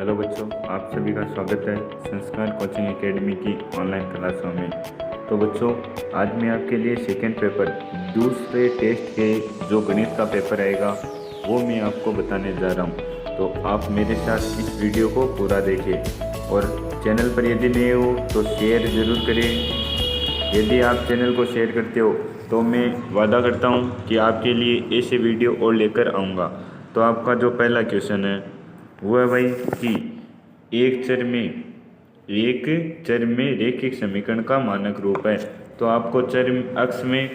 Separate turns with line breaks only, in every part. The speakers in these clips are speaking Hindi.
हेलो बच्चों, आप सभी का स्वागत है संस्कार कोचिंग एकेडमी की ऑनलाइन क्लासों में। तो बच्चों, आज मैं आपके लिए सेकेंड पेपर दूसरे टेस्ट के जो गणित का पेपर आएगा वो मैं आपको बताने जा रहा हूँ। तो आप मेरे साथ इस वीडियो को पूरा देखें और चैनल पर यदि नए हो तो शेयर ज़रूर करें। यदि आप चैनल को शेयर करते हो तो मैं वादा करता हूँ कि आपके लिए ऐसे वीडियो और लेकर आऊँगा। तो आपका जो पहला क्वेश्चन है वो है भाई कि एक चर में रैखिक समीकरण का मानक रूप है। तो आपको चर अक्ष में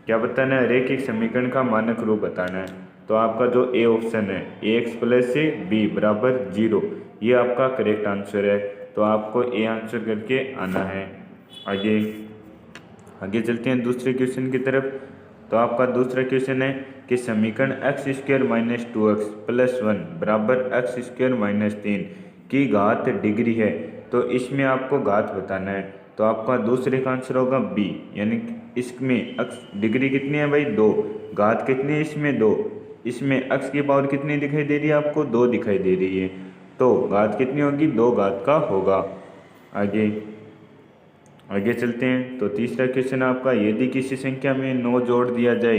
क्या बताना है? रैखिक समीकरण का मानक रूप बताना है। तो आपका जो ए ऑप्शन है ax प्लस बी बराबर 0, ये आपका करेक्ट आंसर है। तो आपको ए आंसर करके आना है। आगे चलते हैं दूसरे क्वेश्चन की तरफ। तो आपका दूसरा क्वेश्चन है कि समीकरण x square minus 2x plus 1 बराबर एक्स स्क्वायर माइनस 3 की घात डिग्री है। तो इसमें आपको घात बताना है। तो आपका दूसरे का आंसर होगा बी, यानी इसमें एक्स डिग्री कितनी है भाई? 2। घात कितनी है इसमें? 2। इसमें एक्स की पावर कितनी दिखाई दे रही है आपको? 2 दिखाई दे रही है। तो घात कितनी होगी? 2 घात का होगा। आगे चलते हैं। तो तीसरा क्वेश्चन आपका, यदि किसी संख्या में 9 जोड़ दिया जाए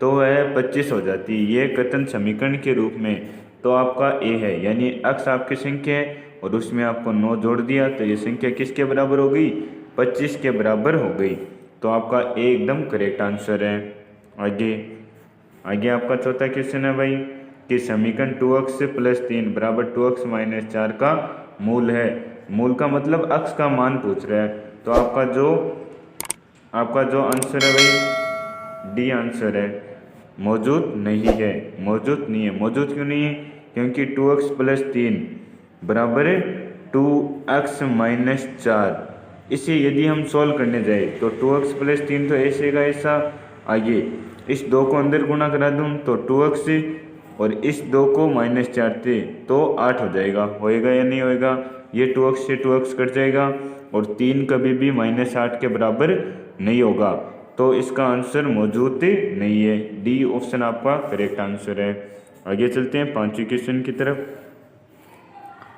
तो वह 25 हो जाती है, ये कथन समीकरण के रूप में। तो आपका ए है, यानी एक्स आपकी संख्या है और उसमें आपको 9 जोड़ दिया तो ये संख्या किसके बराबर हो गई? 25 के बराबर हो गई। तो आपका ए एकदम करेक्ट आंसर है। आगे आपका चौथा क्वेश्चन है भाई कि समीकरण 2x प्लस 3 बराबर 2x माइनस 4 का मूल है। मूल का मतलब एक्स का मान पूछ रहा है। तो आपका जो आंसर है भाई डी आंसर है, मौजूद नहीं है। मौजूद क्यों नहीं है? क्योंकि 2x प्लस 3 बराबर 2x माइनस 4। इसे यदि हम सॉल्व करने जाए तो 2x प्लस 3 तो ऐसे का ऐसा, आगे इस 2 को अंदर गुणा करा दूँ तो 2x और इस 2 को माइनस 4 थे तो 8 हो जाएगा। होएगा या नहीं होएगा? ये 2x से 2x कट जाएगा और 3 कभी भी माइनस 8 के बराबर नहीं होगा। तो इसका आंसर मौजूद नहीं है। डी ऑप्शन आपका करेक्ट आंसर है। आगे चलते हैं पांचवें क्वेश्चन की तरफ।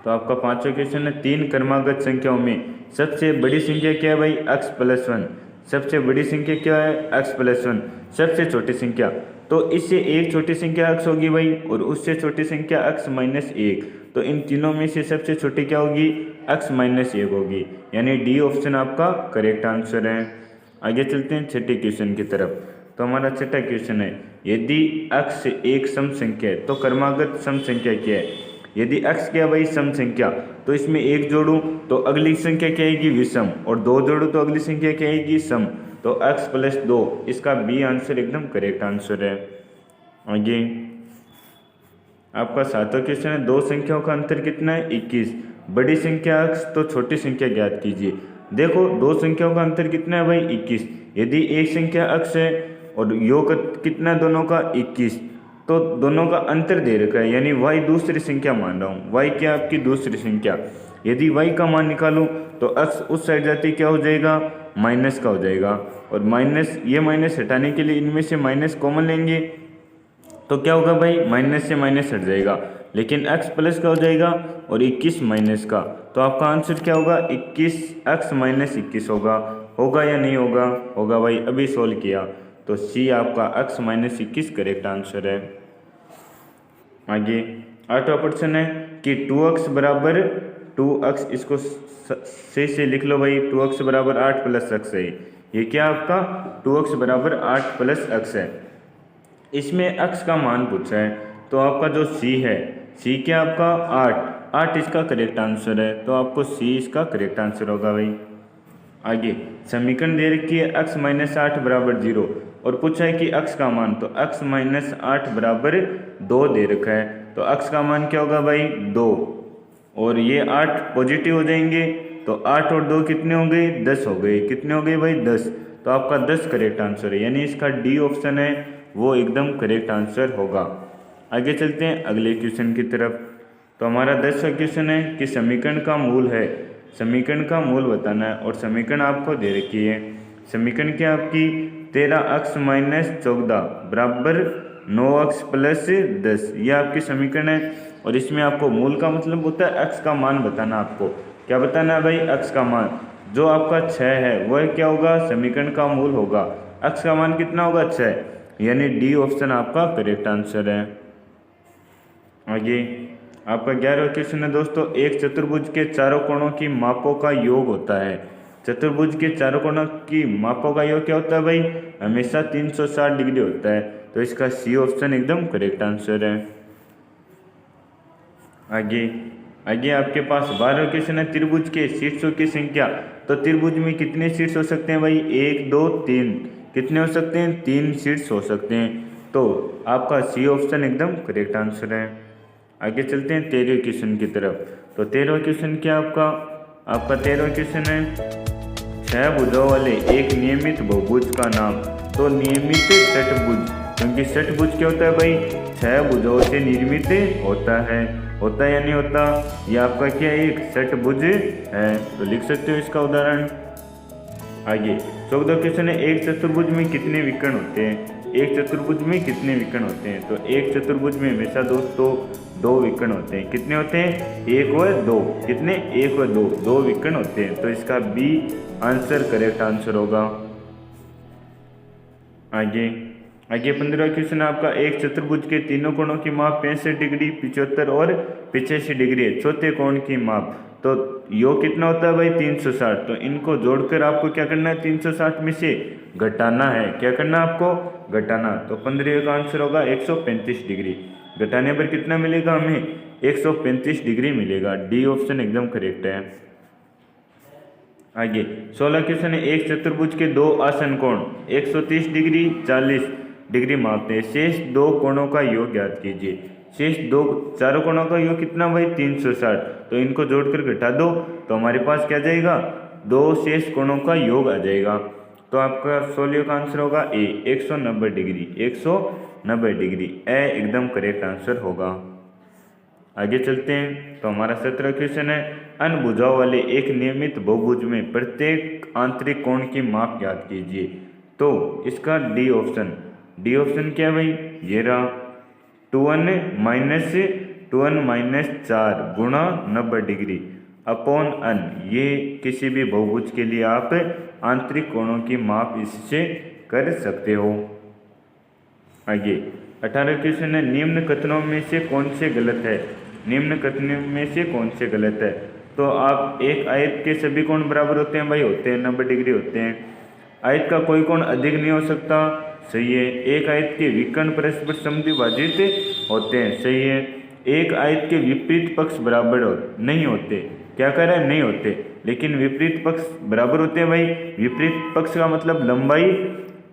तो आपका पांचवा क्वेश्चन है, 3 क्रमागत संख्याओं में सबसे बड़ी संख्या क्या है भाई? x plus 1। सबसे बड़ी संख्या क्या है? x plus 1। सबसे छोटी संख्या, तो इससे एक छोटी संख्या x होगी भाई और उससे छोटी संख्या x माइनस 1। तो इन तीनों में से सबसे छोटी क्या होगी? x माइनस 1 होगी, यानी डी ऑप्शन आपका करेक्ट आंसर है। आगे चलते हैं छठे क्वेश्चन की तरफ। तो हमारा छठा क्वेश्चन है, यदि x एक सम संख्या है तो क्रमागत सम संख्या क्या है? यदि x क्या भाई? सम संख्या, तो इसमें 1 जोड़ूं तो अगली संख्या क्या आएगी? विषम, और 2 जोड़ूं तो अगली संख्या क्या आएगी? सम। तो x प्लस 2, इसका बी आंसर एकदम करेक्ट आंसर है। आगे आपका सातवां क्वेश्चन है, 2 संख्याओं का अंतर कितना है? 21। बड़ी संख्या x तो छोटी संख्या ज्ञात कीजिए। देखो 2 संख्याओं का अंतर कितना है भाई? 21। यदि एक संख्या x है और योग कितना दोनों का? 21, तो दोनों का अंतर दे रखा है, यानी y दूसरी संख्या मान रहा हूँ। y क्या? आपकी दूसरी संख्या। यदि y का मान निकालूं तो x उस साइड जाती क्या हो जाएगा? माइनस का हो जाएगा, और माइनस, ये माइनस हटाने के लिए इनमें से माइनस कॉमन लेंगे तो क्या होगा भाई? माइनस से माइनस हट जाएगा, लेकिन x प्लस का हो जाएगा और 21 माइनस का। तो आपका आंसर क्या होगा? 21x माइनस 21 होगा या नहीं होगा? होगा भाई, अभी सोल्व किया। तो सी आपका x माइनस 21 करेक्ट आंसर है। आगे आठवां प्रश्न है कि 2x बराबर 2x, इसको सही से लिख लो भाई। 2x बराबर 8 प्लस x है। ये क्या आपका? 2x बराबर 8 प्लस x है। इसमें x का मान पूछा है। तो आपका जो c है, c क्या आपका? 8 इसका करेक्ट आंसर है। तो आपको c इसका करेक्ट आंसर होगा भाई। आगे समीकरण दे रखी है x माइनस 8 बराबर 0 और पूछा है कि x का मान, तो x माइनस 8 बराबर 2 दे रखा है। तो x का मान क्या होगा भाई? 2, और ये 8 पॉजिटिव हो जाएंगे तो 8 और 2 कितने हो गए? 10 हो गए। कितने हो गए भाई? 10। तो आपका 10 करेक्ट आंसर है, यानी इसका डी ऑप्शन है वो एकदम करेक्ट आंसर होगा। आगे चलते हैं अगले क्वेश्चन की तरफ। तो हमारा 10वां क्वेश्चन है कि समीकरण का मूल है। समीकरण का मूल बताना है और समीकरण आपको दे रखी है। समीकरण क्या आपकी? 13x माइनस 14 बराबर 9x प्लस 10, ये आपकी समीकरण है। और इसमें आपको मूल का मतलब होता है x का मान बताना। आपको क्या बताना है भाई? x का मान। जो आपका 6 है वह क्या होगा? समीकरण का मूल होगा। x का मान कितना होगा? 6, यानी डी ऑप्शन आपका करेक्ट आंसर है। आगे आपका 11वां क्वेश्चन है दोस्तों, एक चतुर्भुज के चारों कोणों की मापों का योग होता है। चतुर्भुज के चारों कोणों की मापों का योग क्या होता है भाई? हमेशा 360 डिग्री होता है। तो इसका सी ऑप्शन एकदम करेक्ट आंसर है। आगे आगे आपके पास 12वां क्वेश्चन है, त्रिभुज के शीर्षों की संख्या। तो त्रिभुज में कितने शीर्ष हो सकते हैं भाई? 1 2 3। कितने हो सकते हैं? 3 शीर्ष हो सकते हैं। तो आपका सी ऑप्शन एकदम करेक्ट आंसर है। आगे चलते हैं 13वें क्वेश्चन की तरफ। तो 13वां क्वेश्चन क्या आपका? आपका 13वां क्वेश्चन है, 6 भुजाओं वाले एक नियमित बहुभुज का नाम। तो नियमित षटभुज, क्योंकि षटभुज क्या होता है भाई? 6 भुजाओं से निर्मित होता है। होता या नहीं होता? ये आपका क्या एक षटभुज है। तो लिख सकते हो इसका उदाहरण। आगे 14वां क्वेश्चन है, एक चतुर्भुज में कितने विकर्ण होते हैं? एक चतुर्भुज में कितने विकर्ण होते हैं? तो एक चतुर्भुज में हमेशा दोस्तों 2 विकर्ण होते हैं। कितने होते हैं? 1 व 2। कितने? 1 व 2, 2 विकर्ण होते हैं। तो इसका बी आंसर करेक्ट आंसर होगा। आगे 15वां क्वेश्चन है आपका, एक चतुर्भुज के तीनों कोणों की माप 65 डिग्री, 75 और 85 डिग्री है। चौथे कोण की माप तो योग कितना होता है भाई? 360। तो इनको जोड़कर आपको क्या करना है? 360 में से घटाना है। क्या करना है आपको? घटाना। तो 15वें का आंसर होगा 135 डिग्री। घटाने पर कितना मिलेगा हमें? 135 डिग्री मिलेगा। डी ऑप्शन एकदम करेक्ट है। आगे 16 क्वेश्चन है, एक चतुर्भुज के 2 आसन कोण 130 डिग्री 40 डिग्री मापते हैं। शेष 2 कोणों का योग ज्ञात कीजिए। शेष 2 चारों कोणों का योग कितना भाई? 360। तो इनको जोड़कर घटा दो तो हमारे पास क्या जाएगा? 2 शेष कोणों का योग आ जाएगा। तो आपका 16 का आंसर होगा ए, 190 डिग्री। 190 डिग्री ए एकदम करेक्ट आंसर होगा। आगे चलते हैं। तो हमारा 17वां क्वेश्चन है, अन्य भुजाओं वाले एक नियमित बहुभुज में प्रत्येक आंतरिक कोण की माप ज्ञात कीजिए। तो इसका डी ऑप्शन क्या है भाई? ये रहा 2n माइनस 4 गुणा 90 डिग्री अपॉन n। ये किसी भी बहुभुज के लिए आप आंतरिक कोणों की माप इससे कर सकते हो। आगे 18वां क्वेश्चन है, निम्न कथनों में से कौन से गलत है? निम्न कथनों में से कौन से गलत है? तो आप एक आयत के सभी कोण बराबर होते हैं भाई? होते हैं, 90 डिग्री होते हैं। आयत का कोई कोण अधिक नहीं हो सकता, सही है। एक आयत के विकर्ण परस्पर समद्विभाजित होते हैं, सही है। एक आयत के विपरीत पक्ष बराबर नहीं होते। क्या कह रहा है? नहीं होते, लेकिन विपरीत पक्ष बराबर होते हैं भाई। विपरीत पक्ष का मतलब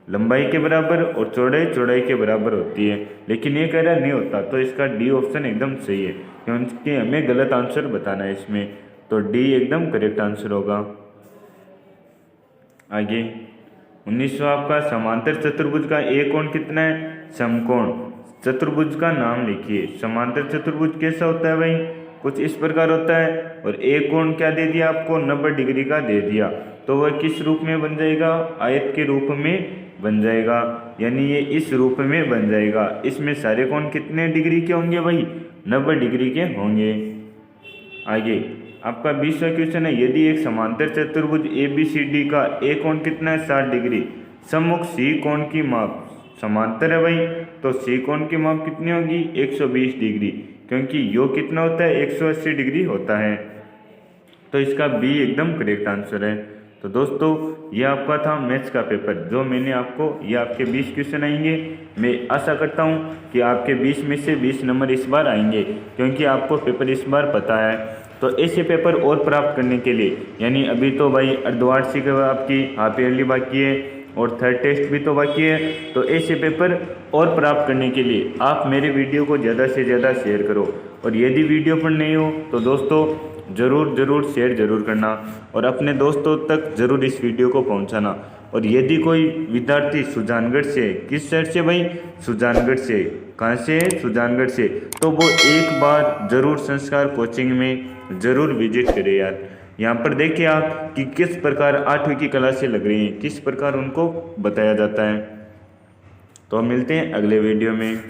लंबाई के बराबर और चौड़ाई के बराबर होती है, लेकिन ये कह रहा है नहीं होता। तो इसका डी ऑप्शन एकदम सही है, क्योंकि हमें गलत आंसर बताना है इसमें। तो डी एकदम करेक्ट आंसर होगा। आगे 19वां आपका, समांतर चतुर्भुज का एक कोण कितना है? समकोण। चतुर्भुज का नाम लिखिए। समांतर चतुर्भुज कैसा होता है भाई? कुछ इस प्रकार होता है। और एक कोण क्या दे दिया आपको? 90 डिग्री का दे दिया। तो वह किस रूप में बन जाएगा? आयत के रूप में बन जाएगा, यानी ये इस रूप में बन जाएगा। इसमें सारे कोण कितने डिग्री के होंगे भाई? 90 डिग्री के होंगे। आगे आपका 20वां क्वेश्चन है, यदि एक समांतर चतुर्भुज ABCD का एक कोण कितना है? 60 डिग्री। सम्मुख C कोण की माप समांतर है भाई, तो C कोण की माप कितनी होगी? 120 डिग्री, क्योंकि योग कितना होता है? 180 डिग्री होता है। तो इसका बी एकदम करेक्ट आंसर है। तो दोस्तों ये आपका था मैथ्स का पेपर, जो मैंने आपको, ये आपके 20 क्वेश्चन आएंगे। मैं आशा करता हूँ कि आपके 20 में से 20 नंबर इस बार आएंगे, क्योंकि आपको पेपर इस बार पता है। तो ऐसे पेपर और प्राप्त करने के लिए, यानी अभी तो भाई अर्धवार्षिक आपकी हाफ ईयरली बाकी है और थर्ड टेस्ट भी तो बाकी है। तो ऐसे पेपर और प्राप्त करने के लिए आप मेरे वीडियो को ज़्यादा से ज़्यादा शेयर करो। और यदि वीडियो पर नहीं हो तो दोस्तों ज़रूर शेयर ज़रूर करना और अपने दोस्तों तक ज़रूर इस वीडियो को पहुंचाना। और यदि कोई विद्यार्थी सुजानगढ़ से, किस शहर से भाई? सुजानगढ़ से। कहाँ से? सुजानगढ़ से। तो वो एक बार ज़रूर संस्कार कोचिंग में ज़रूर विजिट करें यार। यहाँ पर देखिए आप कि किस प्रकार 8वीं की क्लासें लग रही हैं, किस प्रकार उनको बताया जाता है। तो मिलते हैं अगले वीडियो में।